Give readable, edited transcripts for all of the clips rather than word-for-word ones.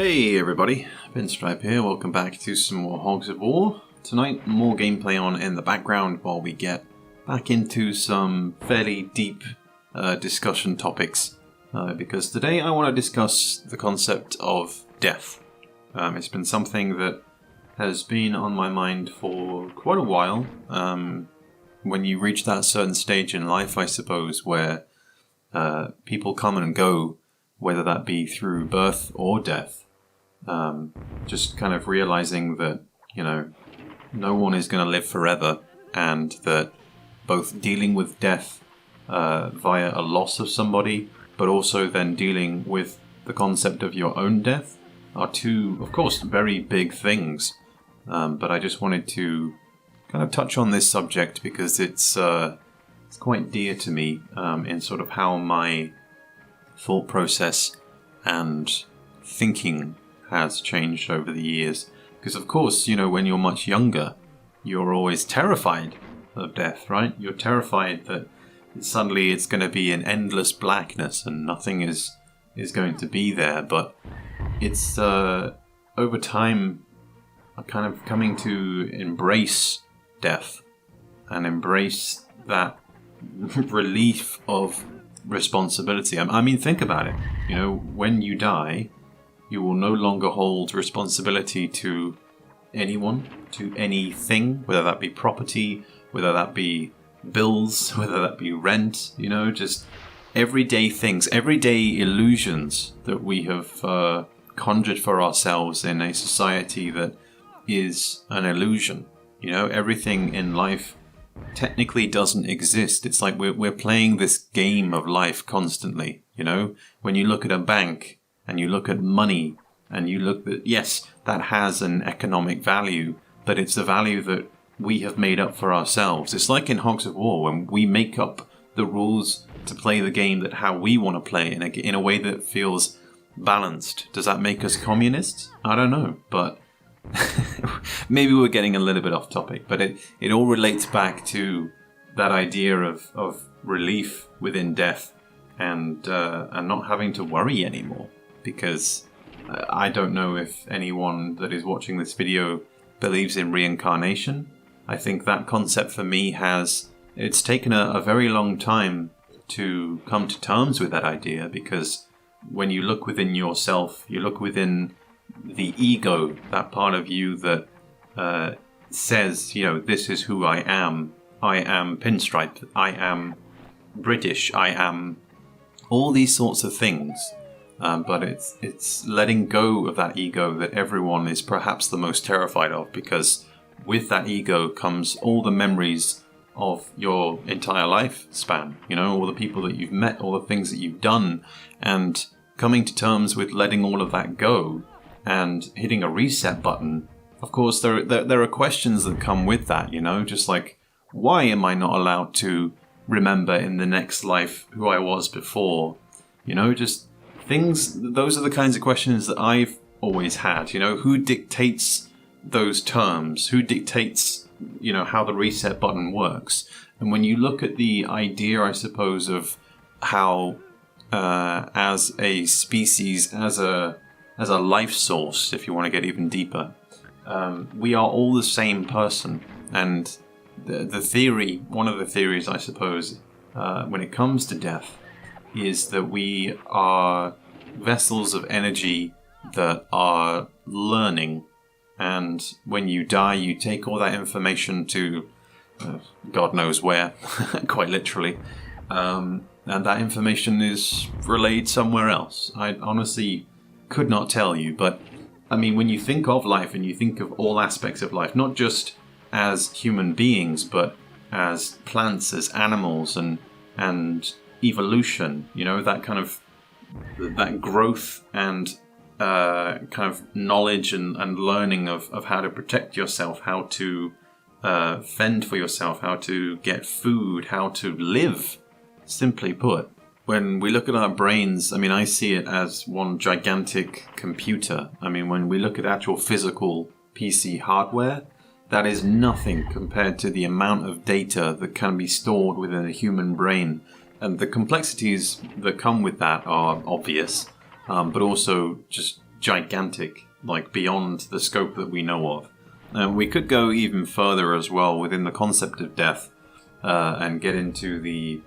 Hey everybody, Pinstripe here, welcome back to some more Hogs of War. Tonight, more gameplay on in the background while we get back into some fairly deep discussion topics. Because today I want to discuss the concept of death. It's been something that has been on my mind for quite a while. When you reach that certain stage in life, I suppose, where people come and go, whether that be through birth or death. Just kind of realizing that, no one is going to live forever, and that both dealing with death via a loss of somebody, but also then dealing with the concept of your own death are two, of course, very big things. But I just wanted to kind of touch on this subject because it's quite dear to me in sort of how my thought process and thinking has changed over the years. Because of course, when you're much younger, you're always terrified of death, right? You're terrified that suddenly it's going to be an endless blackness and nothing is going to be there. But it's over time kind of coming to embrace death and embrace that relief of responsibility. I mean, think about it. When you die, you will no longer hold responsibility to anyone, to anything, whether that be property, whether that be bills, whether that be rent, just everyday things, everyday illusions that we have conjured for ourselves in a society that is an illusion. Everything in life technically doesn't exist. It's like we're playing this game of life constantly. When you look at a bank and you look at money and you look at, yes, that has an economic value, but it's a value that we have made up for ourselves. It's like in Hogs of War, when we make up the rules to play the game that how we want to play in a way that feels balanced. Does that make us communists? I don't know, but maybe we're getting a little bit off topic, but it all relates back to that idea of relief within death and not having to worry anymore. Because I don't know if anyone that is watching this video believes in reincarnation. I think that concept for me it's taken a very long time to come to terms with that idea, because when you look within yourself, you look within the ego, that part of you that says, this is who I am Pinstripe, I am British, I am all these sorts of things. But it's letting go of that ego that everyone is perhaps the most terrified of, because with that ego comes all the memories of your entire lifespan, all the people that you've met, all the things that you've done, and coming to terms with letting all of that go and hitting a reset button. Of course, there are questions that come with that, just like, why am I not allowed to remember in the next life who I was before? Just things, those are the kinds of questions that I've always had. Who dictates those terms? Who dictates, how the reset button works? And when you look at the idea, I suppose, of how, as a species, as a life source, if you want to get even deeper, we are all the same person. And the theory, one of the theories, I suppose, when it comes to death, is that we are vessels of energy that are learning, and when you die, you take all that information to God knows where, quite literally, and that information is relayed somewhere else. I honestly could not tell you, but I mean, when you think of life and you think of all aspects of life, not just as human beings, but as plants, as animals, and evolution, that kind of that growth and kind of knowledge and learning of how to protect yourself, how to fend for yourself, how to get food, how to live, simply put. When we look at our brains, I mean, I see it as one gigantic computer. I mean, when we look at actual physical PC hardware, that is nothing compared to the amount of data that can be stored within a human brain. And the complexities that come with that are obvious, but also just gigantic, like beyond the scope that we know of. We could go even further as well within the concept of death and get into the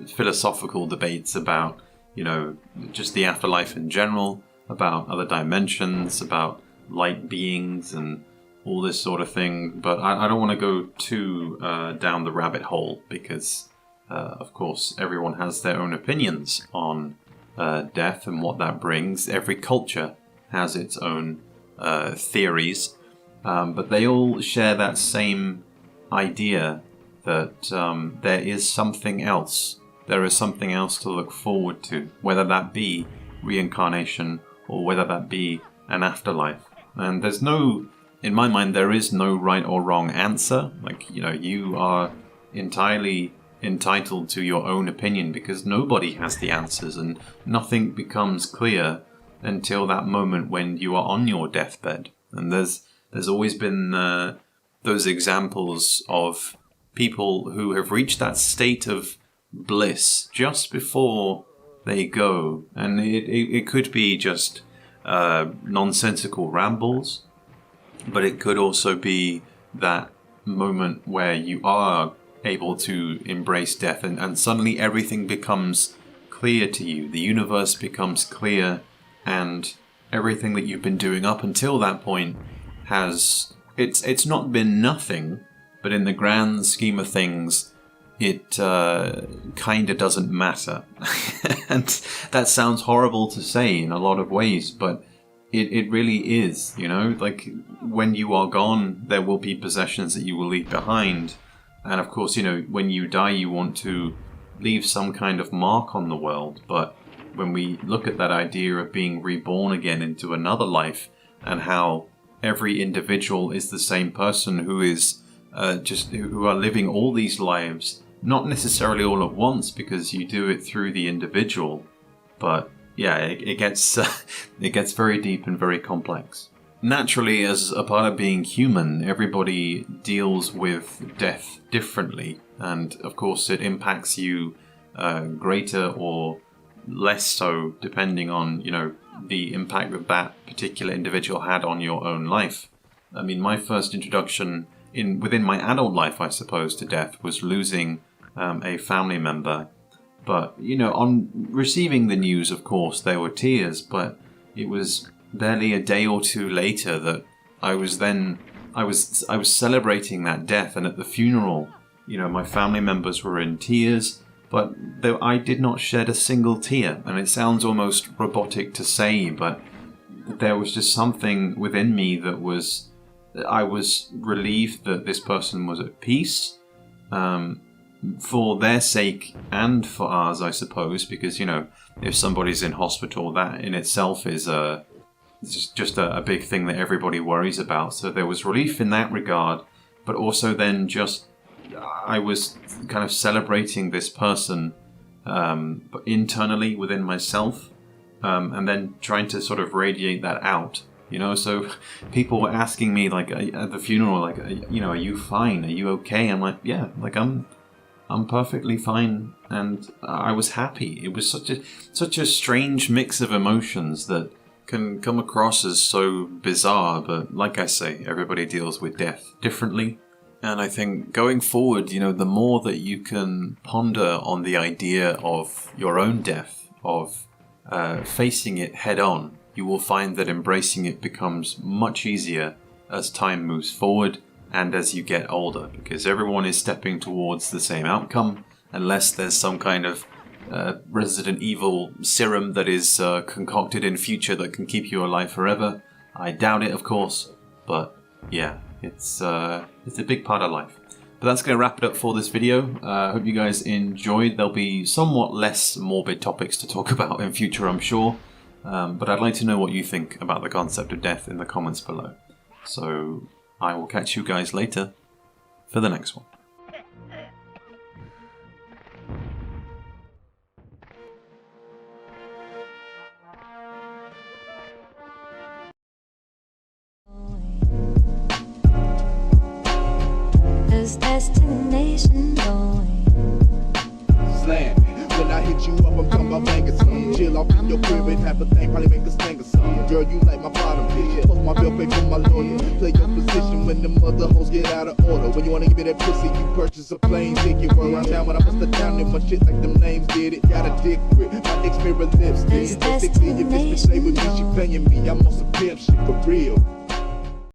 philosophical debates about, you know, just the afterlife in general, about other dimensions, about light beings and all this sort of thing. But I don't want to go too down the rabbit hole because, of course, everyone has their own opinions on death and what that brings. Every culture has its own theories, but they all share that same idea that there is something else. There is something else to look forward to, whether that be reincarnation or whether that be an afterlife. And there's no, in my mind, there is no right or wrong answer. Like, you know, you are entirely entitled to your own opinion because nobody has the answers and nothing becomes clear until that moment when you are on your deathbed. And there's always been those examples of people who have reached that state of bliss just before they go. And it could be just nonsensical rambles, but it could also be that moment where you are able to embrace death and suddenly everything becomes clear to you. The universe becomes clear and everything that you've been doing up until that point has... It's not been nothing, but in the grand scheme of things, it kind of doesn't matter. And that sounds horrible to say in a lot of ways, but it really is, you know? Like, when you are gone, there will be possessions that you will leave behind. And of course, you know, when you die, you want to leave some kind of mark on the world. But when we look at that idea of being reborn again into another life and how every individual is the same person who is who are living all these lives, not necessarily all at once because you do it through the individual, but yeah, it gets it gets very deep and very complex. Naturally, as a part of being human, everybody deals with death differently, and of course it impacts you greater or less so depending on, you know, the impact that that particular individual had on your own life. I mean, my first introduction within my adult life, I suppose, to death was losing a family member. But, you know, on receiving the news, of course, there were tears, but it was barely a day or two later that I was celebrating that death, and at the funeral, you know, my family members were in tears, but I did not shed a single tear. And it sounds almost robotic to say, but there was just something within me that I was relieved that this person was at peace, for their sake and for ours, I suppose, because, you know, if somebody's in hospital, that in itself is just a big thing that everybody worries about. So there was relief in that regard, but also then just I was kind of celebrating this person internally within myself, and then trying to sort of radiate that out. You know, so people were asking me, like, at the funeral, like, you know, are you fine? Are you okay? I'm like, yeah, like, I'm perfectly fine, and I was happy. It was such a strange mix of emotions that can come across as so bizarre, but like I say, everybody deals with death differently. And I think going forward, you know, the more that you can ponder on the idea of your own death, of facing it head on, you will find that embracing it becomes much easier as time moves forward and as you get older, because everyone is stepping towards the same outcome, unless there's some kind of Resident Evil serum that is concocted in future that can keep you alive forever. I doubt it, of course, but yeah, it's a big part of life. But that's going to wrap it up for this video. I hope you guys enjoyed. There'll be somewhat less morbid topics to talk about in future, I'm sure. But I'd like to know what you think about the concept of death in the comments below. So I will catch you guys later for the next one. Destination going. Slam when I hit you up, I'm talking about banging some. Chill off in your crib and have a thing, probably make a stank or something. Girl, you like my bottom bitch. Post my bill, pay for my lawyer. Play your position when the mother hoes get out of order. When you wanna give me that pussy, you purchase a plane ticket. Run around town when I bust the town in my shit like them names did it. Got a dick grip, my dick mirror lipstick. Basically, your bitch be slave with me, she paying me. I'm on some pimp shit for real.